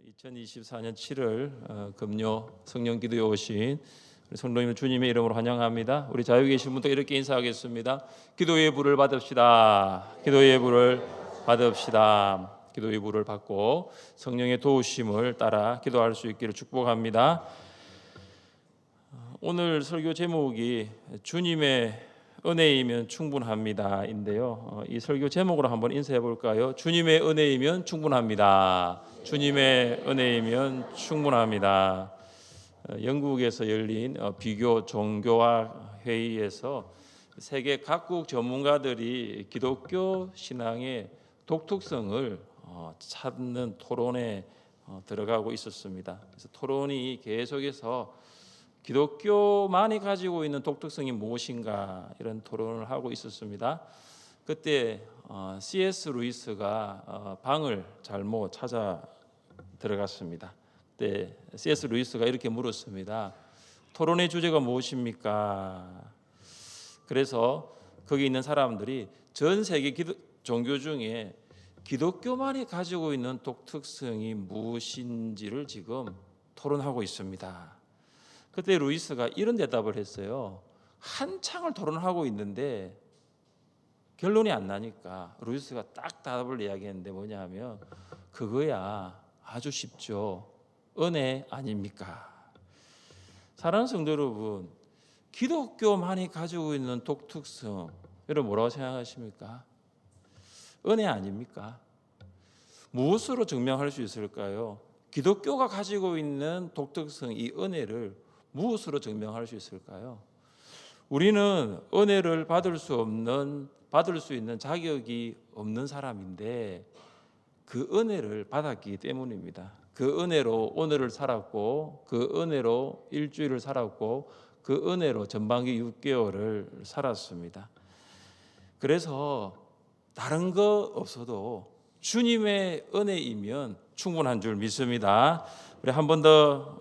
2024년 7월 금요 성령 기도에 오신 우리 성도님을 주님의 이름으로 환영합니다. 우리 자유 계신 분도 이렇게 인사하겠습니다. 기도의 불을 받읍시다. 기도의 불을 받읍시다. 기도의 불을 받고 성령의 도우심을 따라 기도할 수 있기를 축복합니다. 오늘 설교 제목이 주님의 은혜이면 충분합니다인데요. 이 설교 제목으로 한번 인사해 볼까요? 주님의 은혜이면 충분합니다. 주님의 은혜이면 충분합니다. 영국에서 열린 비교 종교학 회의에서 세계 각국 전문가들이 기독교 신앙의 독특성을 찾는 토론에 들어가고 있었습니다. 그래서 토론이 계속해서 기독교만이 가지고 있는 독특성이 무엇인가 이런 토론을 하고 있었습니다. 그때 C.S. 루이스가 방을 잘못 찾아 들어갔습니다. 그때 C.S. 루이스가 이렇게 물었습니다. 토론의 주제가 무엇입니까? 그래서 거기 있는 사람들이 전 세계 종교 중에 기독교만이 가지고 있는 독특성이 무엇인지를 지금 토론하고 있습니다. 그때 루이스가 이런 대답을 했어요. 한창을 토론하고 있는데 결론이 안 나니까 루이스가 딱 답을 이야기했는데 뭐냐 하면 그거야 아주 쉽죠. 은혜 아닙니까? 사랑하는 성도 여러분, 기독교만이 가지고 있는 독특성 여러분 뭐라고 생각하십니까? 은혜 아닙니까? 무엇으로 증명할 수 있을까요? 기독교가 가지고 있는 독특성 이 은혜를 무엇으로 증명할 수 있을까요? 우리는 은혜를 받을 수 있는 자격이 없는 사람인데 그 은혜를 받았기 때문입니다. 그 은혜로 오늘을 살았고 그 은혜로 일주일을 살았고 그 은혜로 전반기 6개월을 살았습니다. 그래서 다른 거 없어도 주님의 은혜이면 충분한 줄 믿습니다. 우리 한 번 더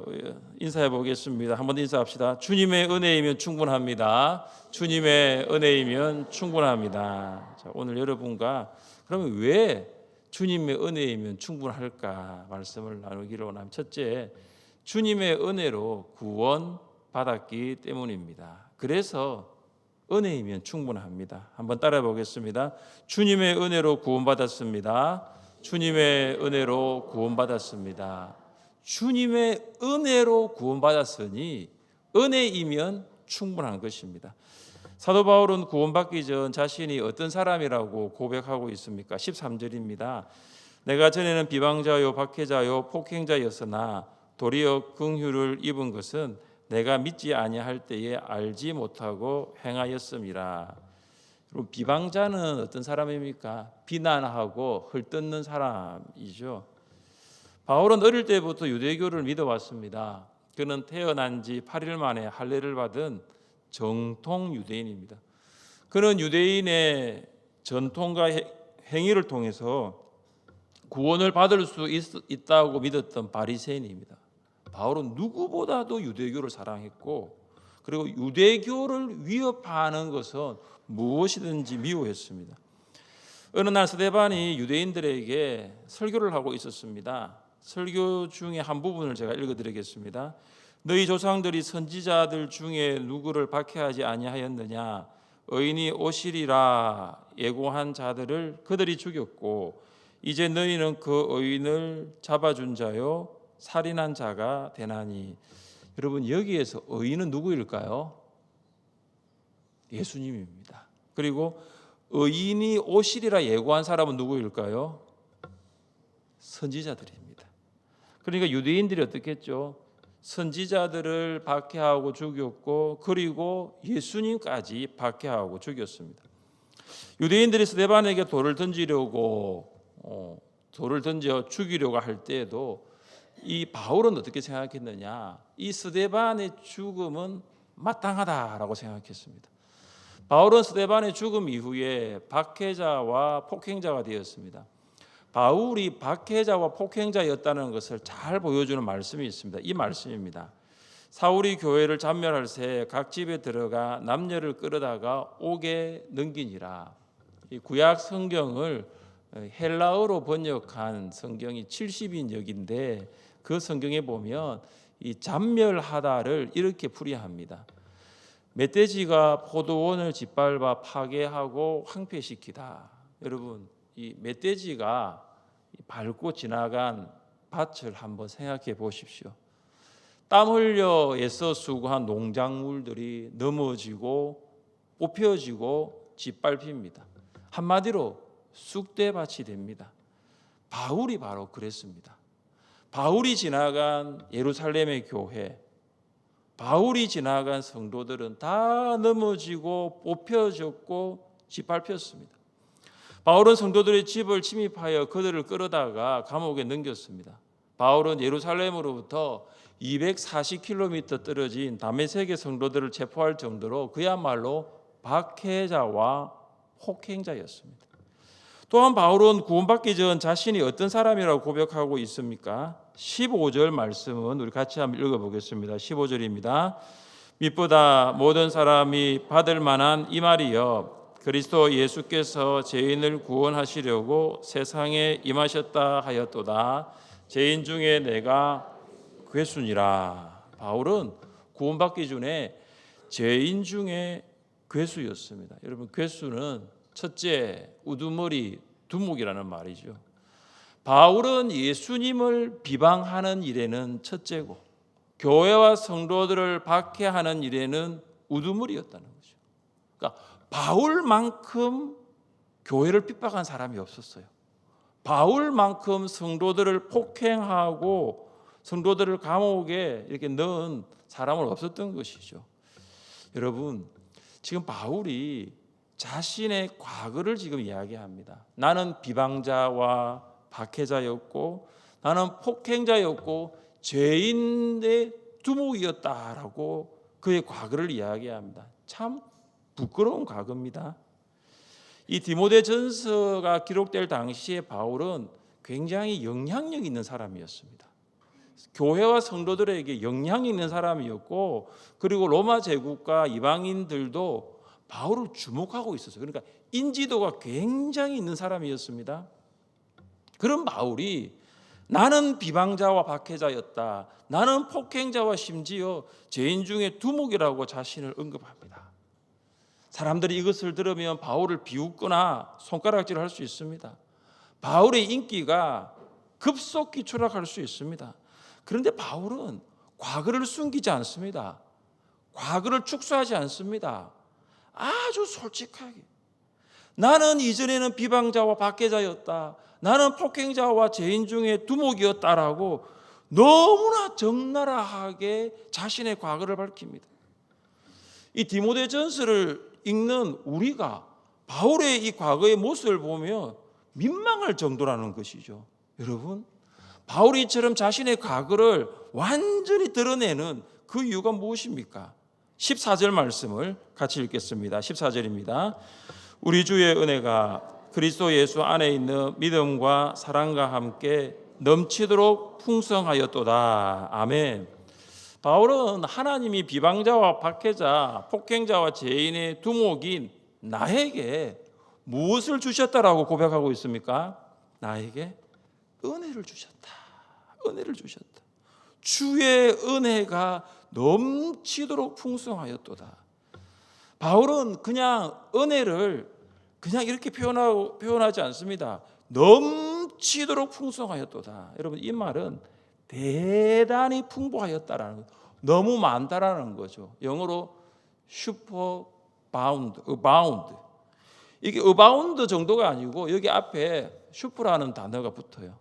인사해 보겠습니다. 한 번 더 인사합시다. 주님의 은혜이면 충분합니다. 주님의 은혜이면 충분합니다. 자, 오늘 여러분과 그러면 왜 주님의 은혜이면 충분할까 말씀을 나누기로 합니다. 첫째, 주님의 은혜로 구원 받았기 때문입니다. 그래서 은혜이면 충분합니다. 한번 따라해 보겠습니다. 주님의 은혜로 구원받았습니다. 주님의 은혜로 구원받았습니다. 주님의 은혜로 구원받았으니 은혜이면 충분한 것입니다. 사도 바울은 구원받기 전 자신이 어떤 사람이라고 고백하고 있습니까? 13절입니다. 내가 전에는 비방자요 박해자요 폭행자였으나 도리어 긍휼을 입은 것은 내가 믿지 아니할 때에 알지 못하고 행하였음이라. 여러분, 비방자는 어떤 사람입니까? 비난하고 헐뜯는 사람이죠. 바울은 어릴 때부터 유대교를 믿어왔습니다. 그는 태어난 지 8일 만에 할례를 받은 정통 유대인입니다. 그는 유대인의 전통과 행위를 통해서 구원을 받을 수 있다고 믿었던 바리새인입니다. 바울은 누구보다도 유대교를 사랑했고 그리고 유대교를 위협하는 것은 무엇이든지 미워했습니다. 어느 날 스데반이 유대인들에게 설교를 하고 있었습니다. 설교 중에 한 부분을 제가 읽어드리겠습니다. 너희 조상들이 선지자들 중에 누구를 박해하지 아니하였느냐? 의인이 오시리라 예고한 자들을 그들이 죽였고 이제 너희는 그 의인을 잡아준 자요 살인한 자가 되나니. 여러분, 여기에서 의인은 누구일까요? 예수님입니다. 그리고 의인이 오시리라 예고한 사람은 누구일까요? 선지자들입니다. 그러니까 유대인들이 어떻게 했죠? 선지자들을 박해하고 죽였고 그리고 예수님까지 박해하고 죽였습니다. 유대인들이 스데반에게 돌을 던져 죽이려고 할 때에도 이 바울은 어떻게 생각했느냐? 이 스데반의 죽음은 마땅하다라고 생각했습니다. 바울은 스데반의 죽음 이후에 박해자와 폭행자가 되었습니다. 바울이 박해자와 폭행자였다는 것을 잘 보여주는 말씀이 있습니다. 이 말씀입니다. 사울이 교회를 잔멸할 새 각 집에 들어가 남녀를 끌어다가 옥에 넘기니라. 이 구약 성경을 헬라어로 번역한 성경이 70인역인데 그 성경에 보면 이 잔멸하다를 이렇게 풀이합니다. 멧돼지가 포도원을 짓밟아 파괴하고 황폐시키다. 여러분, 이 멧돼지가 밟고 지나간 밭을 한번 생각해 보십시오. 땀 흘려 애써 수고한 농작물들이 넘어지고 뽑혀지고 짓밟힙니다. 한마디로 쑥대밭이 됩니다. 바울이 바로 그랬습니다. 바울이 지나간 예루살렘의 교회, 바울이 지나간 성도들은 다 넘어지고 뽑혀졌고 짓밟혔습니다. 바울은 성도들의 집을 침입하여 그들을 끌어다가 감옥에 넘겼습니다. 바울은 예루살렘으로부터 240km 떨어진 다메섹의 성도들을 체포할 정도로 그야말로 박해자와 폭행자였습니다. 또한 바울은 구원받기 전 자신이 어떤 사람이라고 고백하고 있습니까? 15절 말씀은 우리 같이 한번 읽어보겠습니다. 15절입니다. 밑보다 모든 사람이 받을 만한 이 말이여, 그리스도 예수께서 죄인을 구원하시려고 세상에 임하셨다 하였도다. 죄인 중에 내가 괴수니라. 바울은 구원받기 전에 죄인 중에 괴수였습니다. 여러분, 괴수는 첫째 우두머리 두목이라는 말이죠. 바울은 예수님을 비방하는 일에는 첫째고 교회와 성도들을 박해하는 일에는 우두머리였다는 거죠. 그러니까 바울만큼 교회를 핍박한 사람이 없었어요. 바울만큼 성도들을 폭행하고 성도들을 감옥에 이렇게 넣은 사람은 없었던 것이죠. 여러분, 지금 바울이 자신의 과거를 지금 이야기합니다. 나는 비방자와 박해자였고 나는 폭행자였고 죄인의 두목이었다라고 그의 과거를 이야기합니다. 참 부끄러운 과거입니다. 이 디모데전서가 기록될 당시에 바울은 굉장히 영향력 있는 사람이었습니다. 교회와 성도들에게 영향 있는 사람이었고 그리고 로마 제국과 이방인들도 바울을 주목하고 있었어요. 그러니까 인지도가 굉장히 있는 사람이었습니다. 그런 바울이 나는 비방자와 박해자였다. 나는 폭행자와 심지어 죄인 중에 두목이라고 자신을 언급합니다. 사람들이 이것을 들으면 바울을 비웃거나 손가락질을 할 수 있습니다. 바울의 인기가 급속히 추락할 수 있습니다. 그런데 바울은 과거를 숨기지 않습니다. 과거를 축소하지 않습니다. 아주 솔직하게 나는 이전에는 비방자와 박해자였다. 나는 폭행자와 죄인 중에 두목이었다라고 너무나 적나라하게 자신의 과거를 밝힙니다. 이 디모데전서를 읽는 우리가 바울의 이 과거의 모습을 보면 민망할 정도라는 것이죠. 여러분, 바울이 이처럼 자신의 과거를 완전히 드러내는 그 이유가 무엇입니까? 14절 말씀을 같이 읽겠습니다. 14절입니다. 우리 주의 은혜가 그리스도 예수 안에 있는 믿음과 사랑과 함께 넘치도록 풍성하였도다. 아멘. 바울은 하나님이 비방자와 박해자, 폭행자와 죄인의 두목인 나에게 무엇을 주셨다라고 고백하고 있습니까? 나에게 은혜를 주셨다. 은혜를 주셨다. 주의 은혜가 넘치도록 풍성하였도다. 바울은 그냥 은혜를 그냥 이렇게 표현하지 않습니다. 넘치도록 풍성하였도다. 여러분, 이 말은 대단히 풍부하였다라는 거, 너무 많다라는 거죠. 영어로 슈퍼 바운드, 어바운드. 이게 어바운드 정도가 아니고 여기 앞에 슈퍼라는 단어가 붙어요.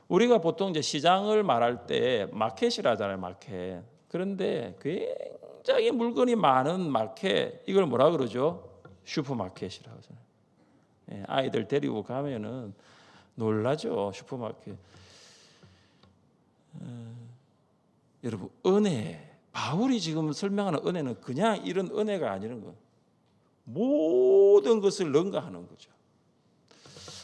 우리가 보통 이제 시장을 말할 때 마켓이라 하잖아요, 마켓. 그런데 굉장히 물건이 많은 마켓, 이걸 뭐라 그러죠? 슈퍼마켓이라고 하잖아요. 아이들 데리고 가면은 놀라죠, 슈퍼마켓. 여러분, 은혜, 바울이 지금 설명하는 은혜는 그냥 이런 은혜가 아니라는 거예요. 모든 것을 능가하는 거죠.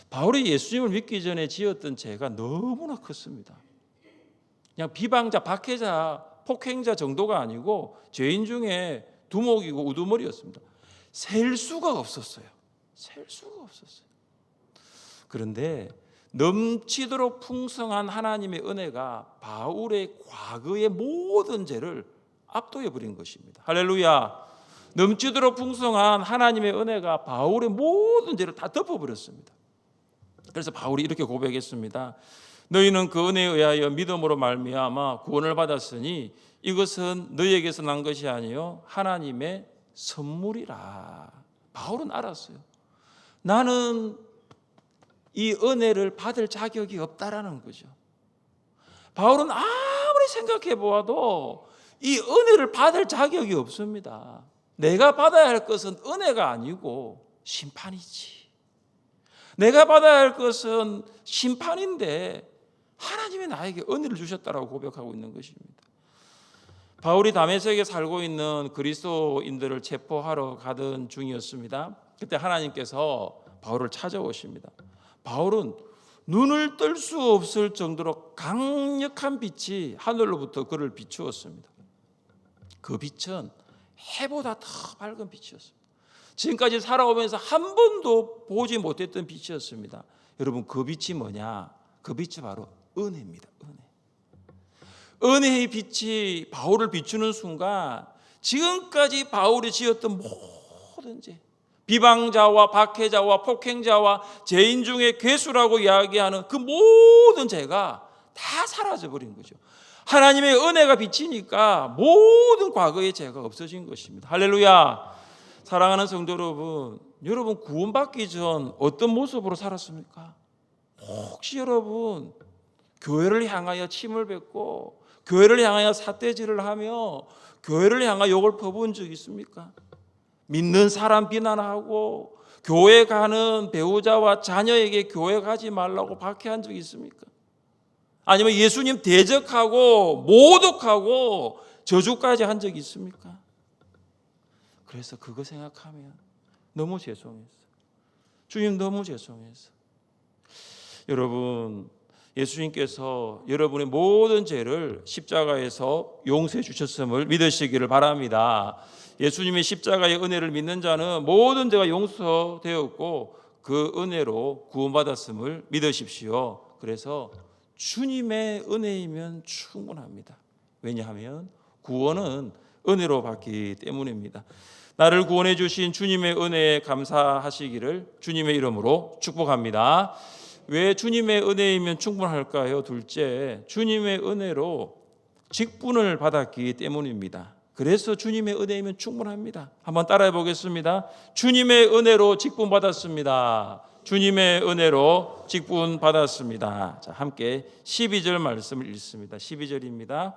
바울이 예수님을 믿기 전에 지었던 죄가 너무나 컸습니다. 그냥 비방자, 박해자, 폭행자 정도가 아니고 죄인 중에 두목이고 우두머리였습니다. 셀 수가 없었어요. 셀 수가 없었어요. 그런데 넘치도록 풍성한 하나님의 은혜가 바울의 과거의 모든 죄를 압도해 버린 것입니다. 할렐루야. 넘치도록 풍성한 하나님의 은혜가 바울의 모든 죄를 다 덮어버렸습니다. 그래서 바울이 이렇게 고백했습니다. 너희는 그 은혜에 의하여 믿음으로 말미암아 구원을 받았으니 이것은 너희에게서 난 것이 아니요 하나님의 선물이라. 바울은 알았어요. 나는 이 은혜를 받을 자격이 없다라는 거죠. 바울은 아무리 생각해 보아도 이 은혜를 받을 자격이 없습니다. 내가 받아야 할 것은 은혜가 아니고 심판이지. 내가 받아야 할 것은 심판인데 하나님이 나에게 은혜를 주셨다라고 고백하고 있는 것입니다. 바울이 다메섹에 살고 있는 그리스도인들을 체포하러 가던 중이었습니다. 그때 하나님께서 바울을 찾아오십니다. 바울은 눈을 뜰 수 없을 정도로 강력한 빛이 하늘로부터 그를 비추었습니다. 그 빛은 해보다 더 밝은 빛이었습니다. 지금까지 살아오면서 한 번도 보지 못했던 빛이었습니다. 여러분, 그 빛이 뭐냐? 그 빛이 바로 은혜입니다. 은혜의 빛이 바울을 비추는 순간 지금까지 바울이 지었던 모든 죄, 비방자와 박해자와 폭행자와 죄인 중에 괴수라고 이야기하는 그 모든 죄가 다 사라져버린 거죠. 하나님의 은혜가 비치니까 모든 과거의 죄가 없어진 것입니다. 할렐루야. 사랑하는 성도 여러분, 여러분 구원받기 전 어떤 모습으로 살았습니까? 혹시 여러분 교회를 향하여 침을 뱉고 교회를 향하여 삿대질을 하며 교회를 향하여 욕을 퍼부은 적 있습니까? 믿는 사람 비난하고 교회 가는 배우자와 자녀에게 교회 가지 말라고 박해한 적 있습니까? 아니면 예수님 대적하고 모독하고 저주까지 한 적이 있습니까? 그래서 그거 생각하면 너무 죄송했어. 주님 너무 죄송했어. 여러분, 예수님께서 여러분의 모든 죄를 십자가에서 용서해 주셨음을 믿으시기를 바랍니다. 예수님의 십자가의 은혜를 믿는 자는 모든 죄가 용서되었고 그 은혜로 구원받았음을 믿으십시오. 그래서 주님의 은혜이면 충분합니다. 왜냐하면 구원은 은혜로 받기 때문입니다. 나를 구원해 주신 주님의 은혜에 감사하시기를 주님의 이름으로 축복합니다. 왜 주님의 은혜이면 충분할까요? 둘째, 주님의 은혜로 직분을 받았기 때문입니다. 그래서 주님의 은혜이면 충분합니다. 한번 따라해 보겠습니다. 주님의 은혜로 직분 받았습니다. 주님의 은혜로 직분 받았습니다. 자, 함께 12절 말씀을 읽습니다. 12절입니다.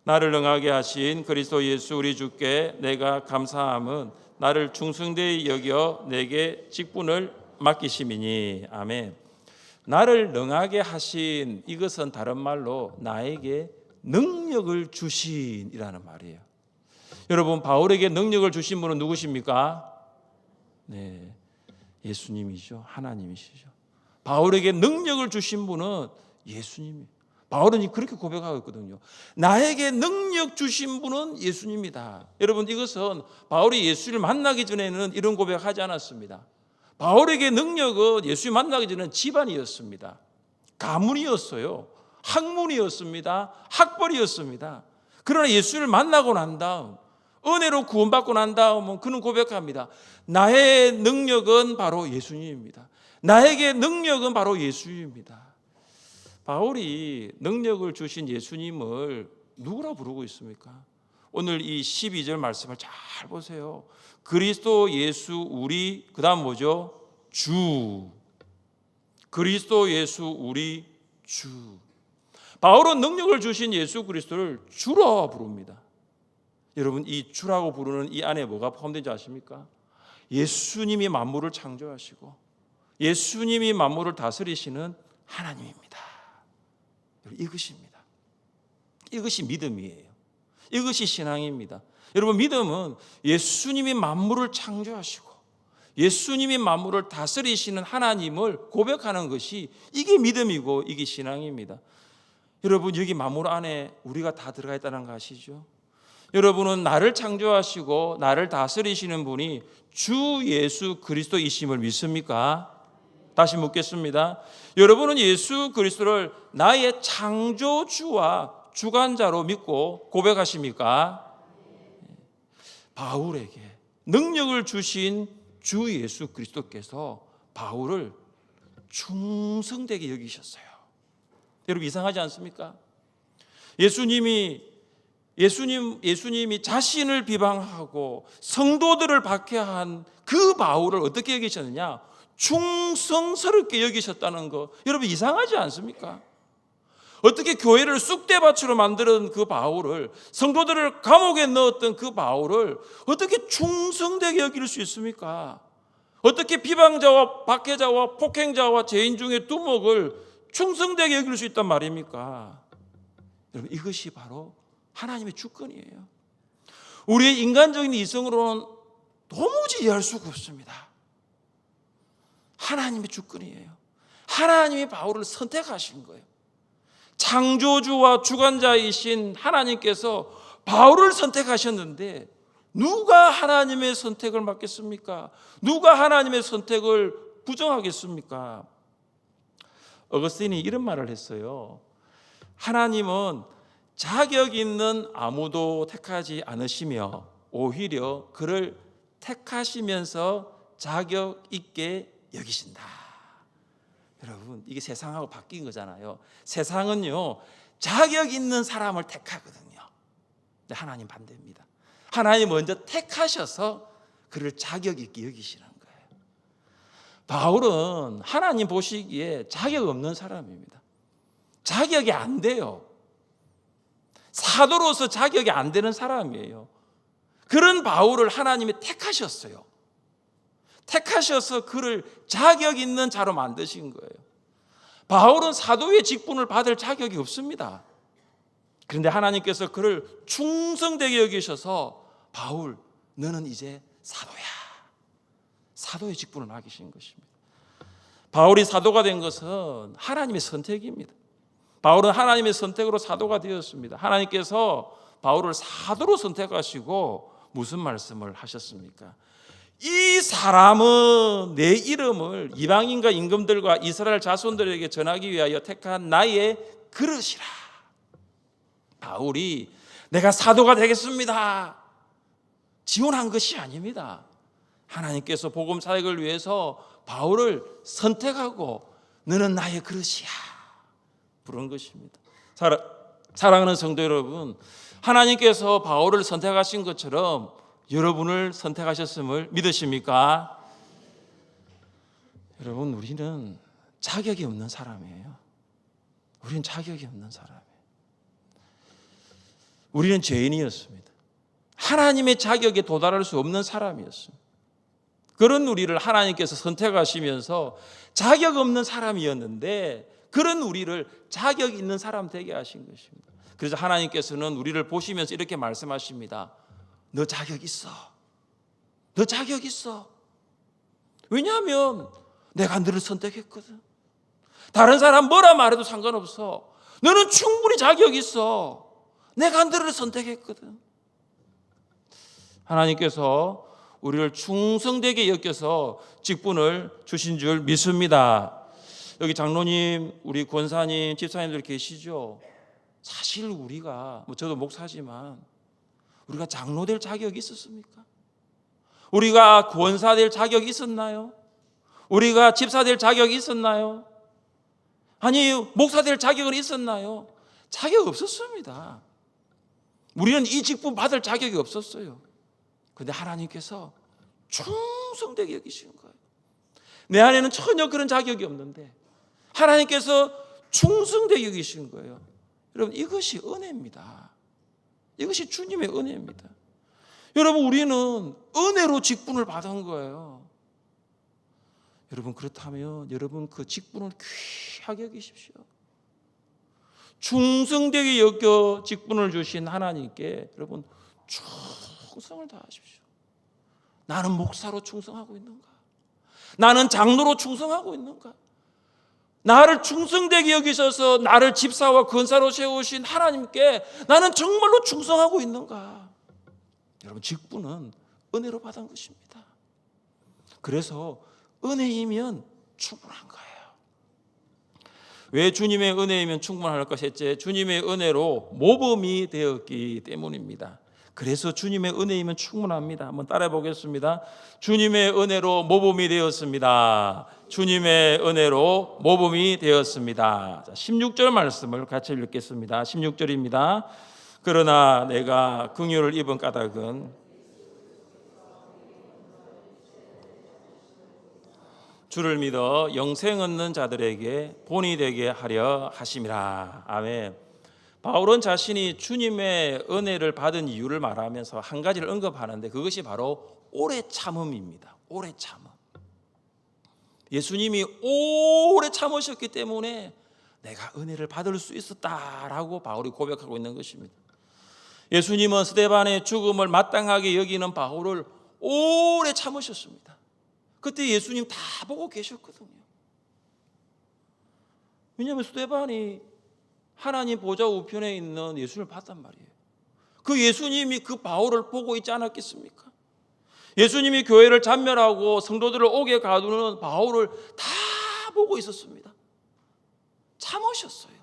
나를 능하게 하신 그리스도 예수 우리 주께 내가 감사함은 나를 충성되이 여겨 내게 직분을 맡기심이니. 아멘. 나를 능하게 하신, 이것은 다른 말로 나에게 능력을 주신이라는 말이에요. 여러분, 바울에게 능력을 주신 분은 누구십니까? 네, 예수님이죠. 하나님이시죠. 바울에게 능력을 주신 분은 예수님이에요. 바울은 그렇게 고백하고 있거든요. 나에게 능력 주신 분은 예수님이다. 여러분, 이것은 바울이 예수를 만나기 전에는 이런 고백하지 않았습니다. 바울에게 능력은 예수 만나기 전에는 집안이었습니다. 가문이었어요. 학문이었습니다. 학벌이었습니다. 그러나 예수를 만나고 난 다음, 은혜로 구원받고 난 다음은 그는 고백합니다. 나의 능력은 바로 예수님입니다. 나에게 능력은 바로 예수님입니다. 바울이 능력을 주신 예수님을 누구라 부르고 있습니까? 오늘 이 12절 말씀을 잘 보세요. 그리스도 예수 우리, 그 다음 뭐죠? 주. 그리스도 예수 우리 주. 바울은 능력을 주신 예수 그리스도를 주라 부릅니다. 여러분, 이 주라고 부르는 이 안에 뭐가 포함된지 아십니까? 예수님이 만물을 창조하시고 예수님이 만물을 다스리시는 하나님입니다. 이것입니다. 이것이 믿음이에요. 이것이 신앙입니다. 여러분, 믿음은 예수님이 만물을 창조하시고 예수님이 만물을 다스리시는 하나님을 고백하는 것이, 이게 믿음이고 이게 신앙입니다. 여러분, 여기 만물 안에 우리가 다 들어가 있다는 거 아시죠? 여러분은 나를 창조하시고 나를 다스리시는 분이 주 예수 그리스도이심을 믿습니까? 다시 묻겠습니다. 여러분은 예수 그리스도를 나의 창조주와 주관자로 믿고 고백하십니까? 바울에게 능력을 주신 주 예수 그리스도께서 바울을 충성되게 여기셨어요. 여러분 이상하지 않습니까? 예수님이 자신을 비방하고 성도들을 박해한 그 바울을 어떻게 여기셨느냐? 충성스럽게 여기셨다는 거, 여러분 이상하지 않습니까? 어떻게 교회를 쑥대밭으로 만드는 그 바울을, 성도들을 감옥에 넣었던 그 바울을 어떻게 충성되게 여길 수 있습니까? 어떻게 비방자와 박해자와 폭행자와 죄인 중에 두목을 충성되게 여길 수 있단 말입니까? 여러분 이것이 바로 하나님의 주권이에요. 우리의 인간적인 이성으로는 도무지 이해할 수가 없습니다. 하나님의 주권이에요. 하나님이 바울을 선택하신 거예요. 창조주와 주관자이신 하나님께서 바울을 선택하셨는데 누가 하나님의 선택을 막겠습니까? 누가 하나님의 선택을 부정하겠습니까? 어거스틴이 이런 말을 했어요. 하나님은 자격 있는 아무도 택하지 않으시며 오히려 그를 택하시면서 자격 있게 여기신다. 여러분 이게 세상하고 바뀐 거잖아요. 세상은요 자격 있는 사람을 택하거든요. 근데 하나님 반대입니다. 하나님 먼저 택하셔서 그를 자격 있게 여기시는 거예요. 바울은 하나님 보시기에 자격 없는 사람입니다. 자격이 안 돼요. 사도로서 자격이 안 되는 사람이에요. 그런 바울을 하나님이 택하셨어요. 택하셔서 그를 자격 있는 자로 만드신 거예요. 바울은 사도의 직분을 받을 자격이 없습니다. 그런데 하나님께서 그를 충성되게 여기셔서 바울 너는 이제 사도야. 사도의 직분을 맡기신 것입니다. 바울이 사도가 된 것은 하나님의 선택입니다. 바울은 하나님의 선택으로 사도가 되었습니다. 하나님께서 바울을 사도로 선택하시고 무슨 말씀을 하셨습니까? 이 사람은 내 이름을 이방인과 임금들과 이스라엘 자손들에게 전하기 위하여 택한 나의 그릇이라. 바울이 내가 사도가 되겠습니다 지원한 것이 아닙니다. 하나님께서 복음 사역을 위해서 바울을 선택하고 너는 나의 그릇이야 부른 것입니다. 사랑하는 성도 여러분, 하나님께서 바울을 선택하신 것처럼 여러분을 선택하셨음을 믿으십니까? 여러분 우리는 자격이 없는 사람이에요. 우리는 자격이 없는 사람이에요. 우리는 죄인이었습니다. 하나님의 자격에 도달할 수 없는 사람이었습니다. 그런 우리를 하나님께서 선택하시면서 자격 없는 사람이었는데 그런 우리를 자격 있는 사람 되게 하신 것입니다. 그래서 하나님께서는 우리를 보시면서 이렇게 말씀하십니다. 너 자격 있어. 너 자격 있어. 왜냐하면 내가 너를 선택했거든. 다른 사람 뭐라 말해도 상관없어. 너는 충분히 자격 있어. 내가 너를 선택했거든. 하나님께서 우리를 충성되게 여겨서 직분을 주신 줄 믿습니다. 여기 장로님, 우리 권사님, 집사님들 계시죠? 사실 우리가 저도 목사지만 우리가 장로 될 자격이 있었습니까? 우리가 권사 될 자격이 있었나요? 우리가 집사 될 자격이 있었나요? 아니 목사 될 자격은 있었나요? 자격 없었습니다. 우리는 이 직분 받을 자격이 없었어요. 그런데 하나님께서 충성되게 여기시는 거예요. 내 안에는 전혀 그런 자격이 없는데 하나님께서 충성되게 여기시는 거예요. 여러분 이것이 은혜입니다. 이것이 주님의 은혜입니다. 여러분 우리는 은혜로 직분을 받은 거예요. 여러분 그렇다면 여러분 그 직분을 귀하게 여기십시오. 충성되게 여겨 직분을 주신 하나님께 여러분 충성을 다하십시오. 나는 목사로 충성하고 있는가? 나는 장로로 충성하고 있는가? 나를 충성되게 여기셔서 나를 집사와 권사로 세우신 하나님께 나는 정말로 충성하고 있는가? 여러분 직분은 은혜로 받은 것입니다. 그래서 은혜이면 충분한 거예요. 왜 주님의 은혜이면 충분할 것이었지? 주님의 은혜로 모범이 되었기 때문입니다. 그래서 주님의 은혜이면 충분합니다. 한번 따라해 보겠습니다. 주님의 은혜로 모범이 되었습니다. 주님의 은혜로 모범이 되었습니다. 16절 말씀을 같이 읽겠습니다. 16절입니다. 그러나 내가 긍휼을 입은 까닭은 주를 믿어 영생 얻는 자들에게 본이 되게 하려 하심이라. 아멘. 바울은 자신이 주님의 은혜를 받은 이유를 말하면서 한 가지를 언급하는데 그것이 바로 오래 참음입니다. 오래 참음. 예수님이 오래 참으셨기 때문에 내가 은혜를 받을 수 있었다라고 바울이 고백하고 있는 것입니다. 예수님은 스데반의 죽음을 마땅하게 여기는 바울을 오래 참으셨습니다. 그때 예수님 다 보고 계셨거든요. 왜냐하면 스데반이 하나님 보좌 우편에 있는 예수님을 봤단 말이에요. 그 예수님이 그 바울을 보고 있지 않았겠습니까? 예수님이 교회를 잔멸하고 성도들을 옥에 가두는 바울을 다 보고 있었습니다. 참으셨어요.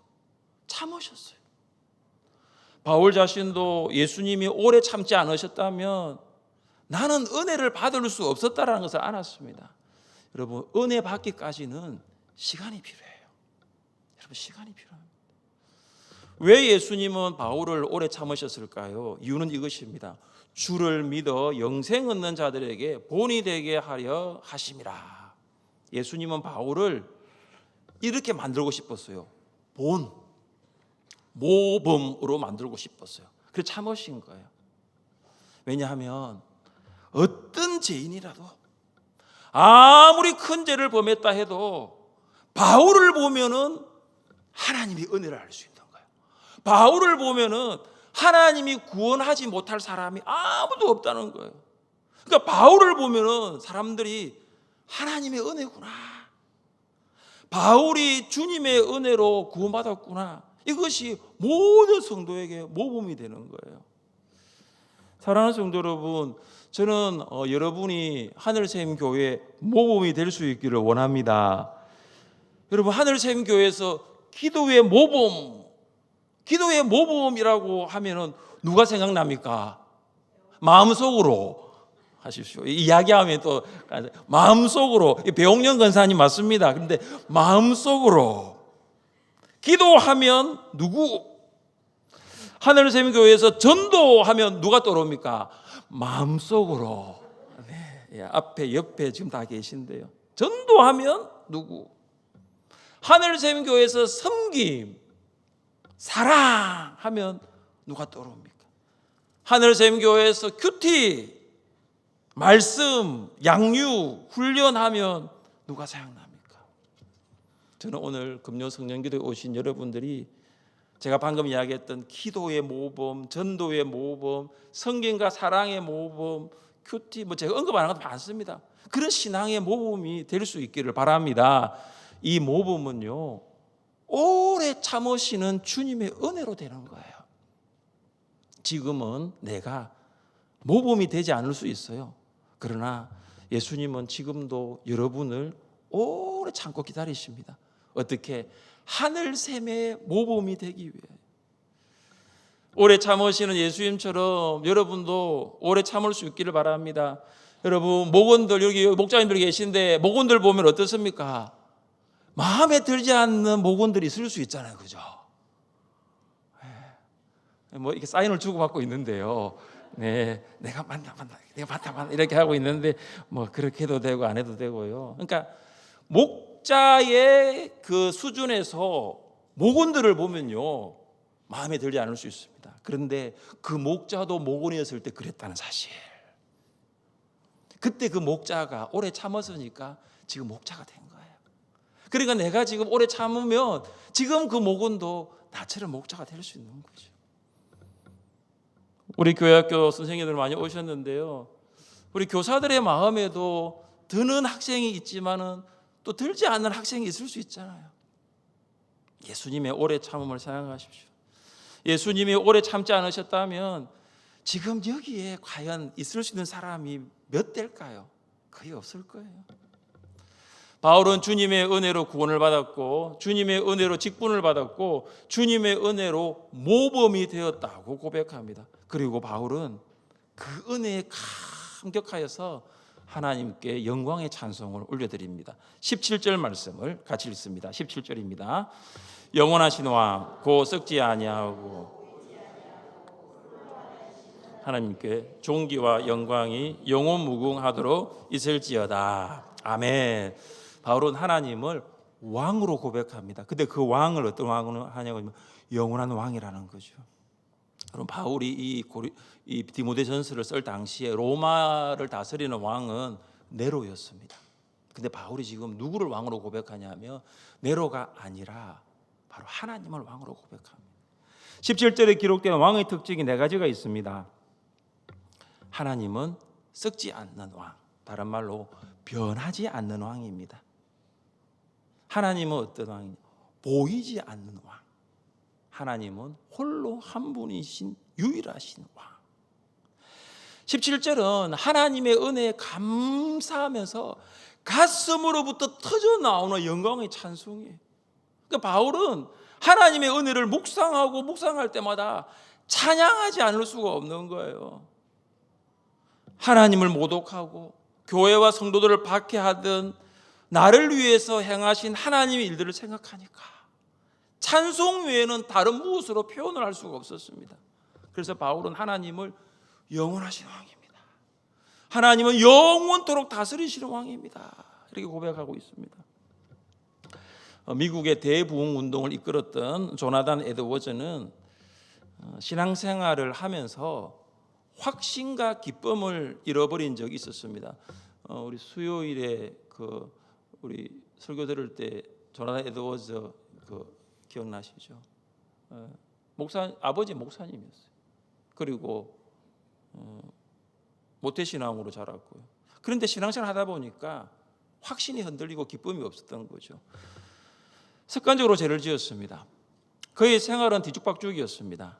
참으셨어요. 바울 자신도 예수님이 오래 참지 않으셨다면 나는 은혜를 받을 수 없었다라는 것을 알았습니다. 여러분, 은혜 받기까지는 시간이 필요해요. 여러분, 시간이 필요합니다. 왜 예수님은 바울을 오래 참으셨을까요? 이유는 이것입니다. 주를 믿어 영생 얻는 자들에게 본이 되게 하려 하심이라. 예수님은 바울을 이렇게 만들고 싶었어요. 본, 모범으로 만들고 싶었어요. 그래서 참으신 거예요. 왜냐하면 어떤 죄인이라도 아무리 큰 죄를 범했다 해도 바울을 보면은 하나님이 은혜를 알 수 있는 거예요. 바울을 보면은 하나님이 구원하지 못할 사람이 아무도 없다는 거예요. 그러니까 바울을 보면은 사람들이 하나님의 은혜구나, 바울이 주님의 은혜로 구원받았구나, 이것이 모든 성도에게 모범이 되는 거예요. 사랑하는 성도 여러분, 저는 여러분이 하늘샘교회 모범이 될 수 있기를 원합니다. 여러분, 하늘샘교회에서 기도의 모범이라고 하면은 누가 생각납니까? 마음속으로 하십시오. 이야기하면 또 마음속으로, 배옥령 권사님 맞습니다. 그런데 마음속으로 기도하면 누구? 하늘샘교회에서 전도하면 누가 떠오릅니까? 마음속으로. 네, 앞에 옆에 지금 다 계신데요. 전도하면 누구? 하늘샘교회에서 섬김, 사랑하면 누가 떠오릅니까? 하늘샘교회에서 큐티, 말씀, 양육, 훈련하면 누가 생각납니까? 저는 오늘 금요 성령기도에 오신 여러분들이 제가 방금 이야기했던 기도의 모범, 전도의 모범, 성경과 사랑의 모범, 큐티, 제가 언급하는 것도 많습니다. 그런 신앙의 모범이 될 수 있기를 바랍니다. 이 모범은요, 오래 참으시는 주님의 은혜로 되는 거예요. 지금은 내가 모범이 되지 않을 수 있어요. 그러나 예수님은 지금도 여러분을 오래 참고 기다리십니다. 어떻게? 하늘샘의 모범이 되기 위해. 오래 참으시는 예수님처럼 여러분도 오래 참을 수 있기를 바랍니다. 여러분, 목원들, 여기 목자님들 계신데 목원들 보면 어떻습니까? 마음에 들지 않는 목원들이 있을 수 있잖아요, 그죠? 이렇게 사인을 주고받고 있는데요. 네, 내가 만나 이렇게 하고 있는데 그렇게 해도 되고 안 해도 되고요. 그러니까 목자의 그 수준에서 목원들을 보면요, 마음에 들지 않을 수 있습니다. 그런데 그 목자도 목원이었을 때 그랬다는 사실. 그때 그 목자가 오래 참았으니까 지금 목자가 된 거예요. 그러니까 내가 지금 오래 참으면 지금 그 목원도 나처럼 목자가 될 수 있는 거죠. 우리 교회학교 선생님들 많이 오셨는데요, 우리 교사들의 마음에도 드는 학생이 있지만은 또 들지 않는 학생이 있을 수 있잖아요. 예수님의 오래 참음을 생각하십시오. 예수님이 오래 참지 않으셨다면 지금 여기에 과연 있을 수 있는 사람이 몇 대일까요? 거의 없을 거예요. 바울은 주님의 은혜로 구원을 받았고 주님의 은혜로 직분을 받았고 주님의 은혜로 모범이 되었다고 고백합니다. 그리고 바울은 그 은혜에 감격하여서 하나님께 영광의 찬송을 올려드립니다. 17절 말씀을 같이 읽습니다. 17절입니다. 영원하신 왕 곧 썩지 아니하고 하나님께 존귀와 영광이 영원무궁하도록 있을지어다. 아멘. 바울은 하나님을 왕으로 고백합니다. 근데 그 왕을 어떤 왕으로 하냐고 하면 영원한 왕이라는 거죠. 그럼 바울이 이 디모데전서를 쓸 당시에 로마를 다스리는 왕은 네로였습니다. 근데 바울이 지금 누구를 왕으로 고백하냐면 네로가 아니라 바로 하나님을 왕으로 고백합니다. 17절에 기록된 왕의 특징이 네 가지가 있습니다. 하나님은 썩지 않는 왕, 다른 말로 변하지 않는 왕입니다. 하나님은 어떤 왕이냐? 보이지 않는 왕. 하나님은 홀로 한 분이신 유일하신 왕. 17절은 하나님의 은혜에 감사하면서 가슴으로부터 터져 나오는 영광의 찬송이에요. 그러니까 바울은 하나님의 은혜를 묵상할 때마다 찬양하지 않을 수가 없는 거예요. 하나님을 모독하고 교회와 성도들을 박해하던 나를 위해서 행하신 하나님의 일들을 생각하니까 찬송 외에는 다른 무엇으로 표현을 할 수가 없었습니다. 그래서 바울은 하나님을 영원하신 왕입니다. 하나님은 영원토록 다스리시는 왕입니다. 이렇게 고백하고 있습니다. 미국의 대부흥 운동을 이끌었던 조나단 에드워즈는 신앙생활을 하면서 확신과 기쁨을 잃어버린 적이 있었습니다. 우리 수요일에 우리 설교 들을 때 조나단 에드워즈 기억나시죠? 아버지 목사님이었어요. 그리고 모태신앙으로 자랐고요. 그런데 신앙생활 하다 보니까 확신이 흔들리고 기쁨이 없었던 거죠. 습관적으로 죄를 지었습니다. 그의 생활은 뒤죽박죽이었습니다.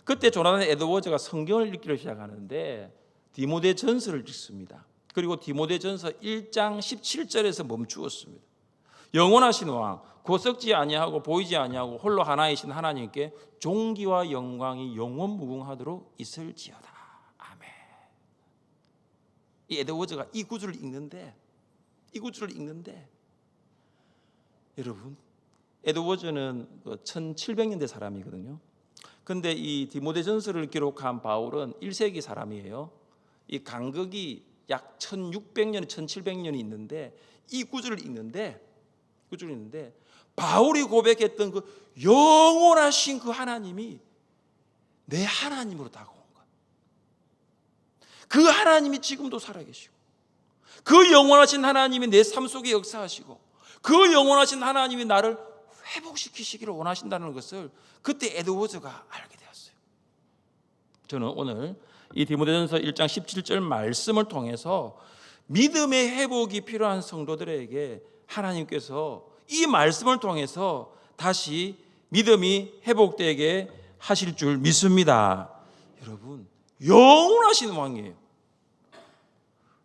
그때 조나단 에드워즈가 성경을 읽기를 시작하는데 디모데전서를 읽습니다. 그리고 디모데전서 1장 17절에서 멈추었습니다. 영원하신 왕 곧 썩지 아니하고 보이지 아니하고 홀로 하나이신 하나님께 존귀와 영광이 영원무궁하도록 있을지어다. 아멘. 이 에드워즈가 이 구절을 읽는데 여러분, 에드워즈는 1700년대 사람이거든요. 근데 이 디모데전서를 기록한 바울은 1세기 사람이에요. 이 간극이 약 1600년, 1700년이 있는데 이 구절을 읽는데 바울이 고백했던 그 영원하신 그 하나님이 내 하나님으로 다가온 거예요. 그 하나님이 지금도 살아계시고 그 영원하신 하나님이 내 삶 속에 역사하시고 그 영원하신 하나님이 나를 회복시키시기를 원하신다는 것을 그때 에드워즈가 알게 되었어요. 저는 오늘 이 디모데전서 1장 17절 말씀을 통해서 믿음의 회복이 필요한 성도들에게 하나님께서 이 말씀을 통해서 다시 믿음이 회복되게 하실 줄 믿습니다. 여러분, 영원하신 왕이에요.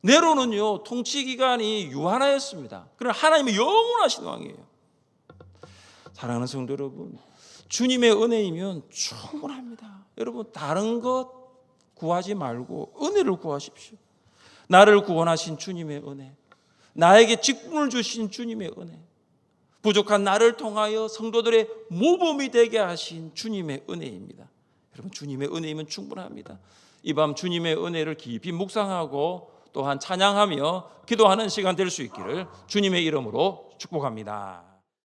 네로는요, 통치 기간이 유한하였습니다. 그러나 하나님은 영원하신 왕이에요. 사랑하는 성도 여러분, 주님의 은혜이면 충분합니다. 여러분, 다른 것 구하지 말고 은혜를 구하십시오. 나를 구원하신 주님의 은혜, 나에게 직분을 주신 주님의 은혜, 부족한 나를 통하여 성도들의 모범이 되게 하신 주님의 은혜입니다. 여러분, 주님의 은혜이면 충분합니다. 이 밤 주님의 은혜를 깊이 묵상하고 또한 찬양하며 기도하는 시간 될 수 있기를 주님의 이름으로 축복합니다.